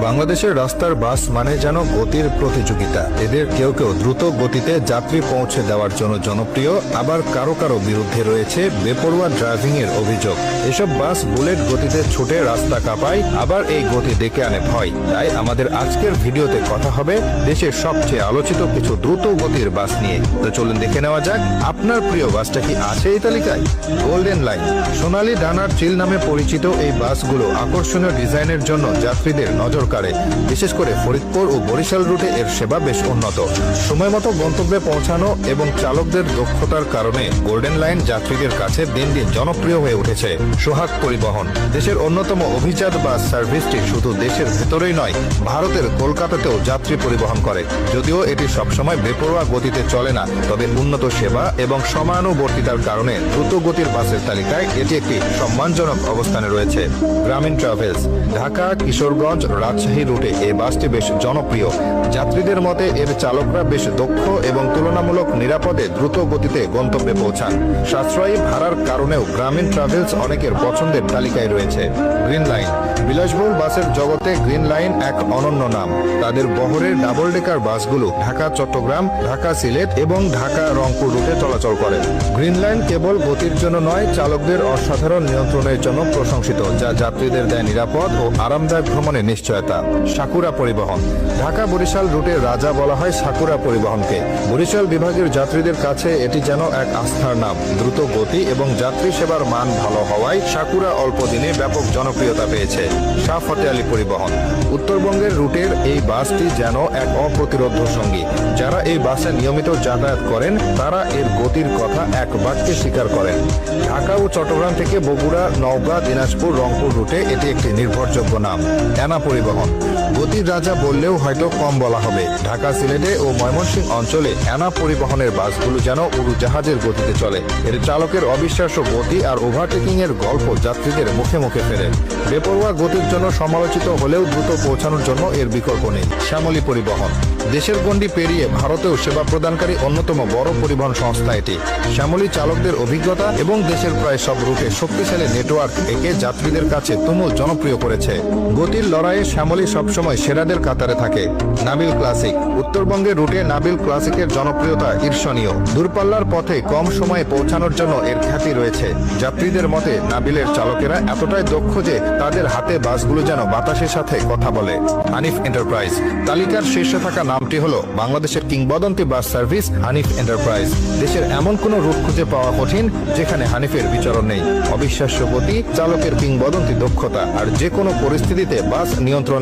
বাংলাদেশের রাস্তার বাস মানে যেন গতির প্রতিযোগিতা। এদের কেউ কেউ দ্রুত গতিতে যাত্রী পৌঁছে দেওয়ার জন্য জনপ্রিয়, আবার কারো কারো বিরুদ্ধে রয়েছে বেপরোয়া ড্রাইভিং এর অভিযোগ। এসব বাস বুলেট গতিতে ছুটে রাস্তা কাঁপায়, আবার এই গতি ডেকে আনে ভয়। তাই আমাদের আজকের ভিডিওতে কথা হবে দেশের সবচেয়ে আলোচিত কিছু দ্রুত গতির বাস নিয়ে। তো চলুন দেখে নেওয়া যাক, আপনার প্রিয় বাসটা কি আছে এই তালিকায়? গোল্ডেন লাইন সোনালী ডানার চিল নামে পরিচিত এই বাসগুলো আকর্ষণীয় ডিজাইনের জন্য যাত্রীদের নজর কাড়ে। বিশেষ করে ফরিদপুর ও বরিশাল রুটে এর সেবা বেশ উন্নত। সময় মতো গন্তব্যে পৌঁছানো এবং চালকদের দক্ষতার কারণে গোল্ডেন লাইন যাত্রীদের কাছে দিন দিন জনপ্রিয় হয়ে উঠেছে। সোহাগ পরিবহন দেশের অন্যতম অভিজাত বাস সার্ভিসটি শুধু দেশের ভেতরেই নয়, ভারতের কলকাতাতেও যাত্রী পরিবহন করে। যদিও এটি সবসময় বেপরোয়া গতিতে চলে না, তবে উন্নত সেবা এবং সময়ানুবর্তিতার কারণে দ্রুত গতির বাসের তালিকায় এটি একটি সম্মানজনক অবস্থানে রয়েছে। গ্রামীণ ট্রাভেলস ঢাকা, কিশোরগঞ্জ, রাজশাহী রুটে এই বাসটি বেশ জনপ্রিয়। যাত্রীদের মতে এর চালকরা বেশ দক্ষ এবং তুলনামূলক নিরাপদে দ্রুত গতিতে গন্তব্যে পৌঁছান। সাশ্রয়ী ভাড়ার কারণেও গ্রামীণ ট্রাভেলস অনেকের পছন্দের তালিকায় রয়েছে। গ্রিন লাইন বিলাসবহুল বাসের জগতে গ্রিন লাইন এক অনন্য নাম। তাদের বহরের ডাবল ডেকার বাসগুলো ঢাকা চট্টগ্রাম, ঢাকা সিলেট এবং ঢাকা রংপুর রুটে চলাচল করে। গ্রিন লাইন কেবল গতির জন্য নয়, চালকদের অসাধারণ নিয়ন্ত্রণের জন্য প্রশংসিত, যা যাত্রীদের দেয় নিরাপদ ও আরামদায়ক ভ্রমণের নিশ্চয়তা। সাকুরা পরিবহন ঢাকা বরিশাল রুটের রাজা বলা হয় সাকুরা পরিবহনকে। বরিশাল বিভাগের যাত্রীদের কাছে এটি যেন এক আস্থার নাম। দ্রুত গতি এবং যাত্রী সেবার মান ভালো হওয়ায় সাকুরা অল্প দিনে ব্যাপক জনপ্রিয়তা পেয়েছে। শাহ ফতে আলী পরিবহন উত্তরবঙ্গের রুটের এই বাসটি যেন এক অপ্রতিরোধ্য সঙ্গী। যারা এই বাসে নিয়মিত যাতায়াত করেন তারা এর গতির কথা এক বাক্যে স্বীকার করেন। ঢাকা ও চট্টগ্রাম থেকে বগুড়া, নওগাঁ, দিনাজপুর, রংপুর রুটে এটি একটি নির্ভরযোগ্য নাম। এনা পরিবহন গতির রাজা বললেও হয়তো কম বলা হবে। ঢাকা, সিলেটে ও ময়মনসিংহ অঞ্চলে এনা পরিবহনের বাসগুলো যেন উড়োজাহাজের গতিতে চলে। এর চালকের অবিশ্বাস্য গতি আর ওভারটেকিং এর গল্প যাত্রীদের মুখে মুখে ফেরে। বেপরোয়া গতির জন্য সমালোচিত হলেও দ্রুত পৌঁছানোর জন্য এর বিকল্প নেই। শ্যামলী পরিবহন দেশের গণ্ডি পেরিয়ে ভারতেও সেবা প্রদানকারী অন্যতম বড় পরিবহন সংস্থা এটি। শ্যামলী চালকদের অভিজ্ঞতা এবং দেশের প্রায় সব রুটে শক্তিশালী নেটওয়ার্ক একে যাত্রীদের কাছে তুমুল জনপ্রিয় করেছে। গতির লড়াইয়ে শ্যামলী সবসময় সেরাদের কাতারে থাকে। নাবিল ক্লাসিক উত্তরবঙ্গের রুটে নাবিল ক্লাসিকের জনপ্রিয়তা ঈর্ষণীয়। দূরপাল্লার পথে কম সময়ে পৌঁছানোর জন্য এর খ্যাতি রয়েছে। যাত্রীদের মতে নাবিলের চালকেরা এতটাই দক্ষ যে তাদের হাতে বাসগুলো যেন বাতাসের সাথে কথা বলে। হানিফ এন্টারপ্রাইজ তালিকার শীর্ষে থাকা নামটি হলো বাংলাদেশের কিংবদন্তি বাস সার্ভিস হানিফ এন্টারপ্রাইজ। দেশের এমন কোন রুট খুঁজে পাওয়া কঠিন যেখানে হানিফের বিচরণ নেই। অবিশ্বাস্য গতি, চালকের কিংবদন্তি দক্ষতা আর যে কোনো পরিস্থিতিতে বাস নিয়ন্ত্রণে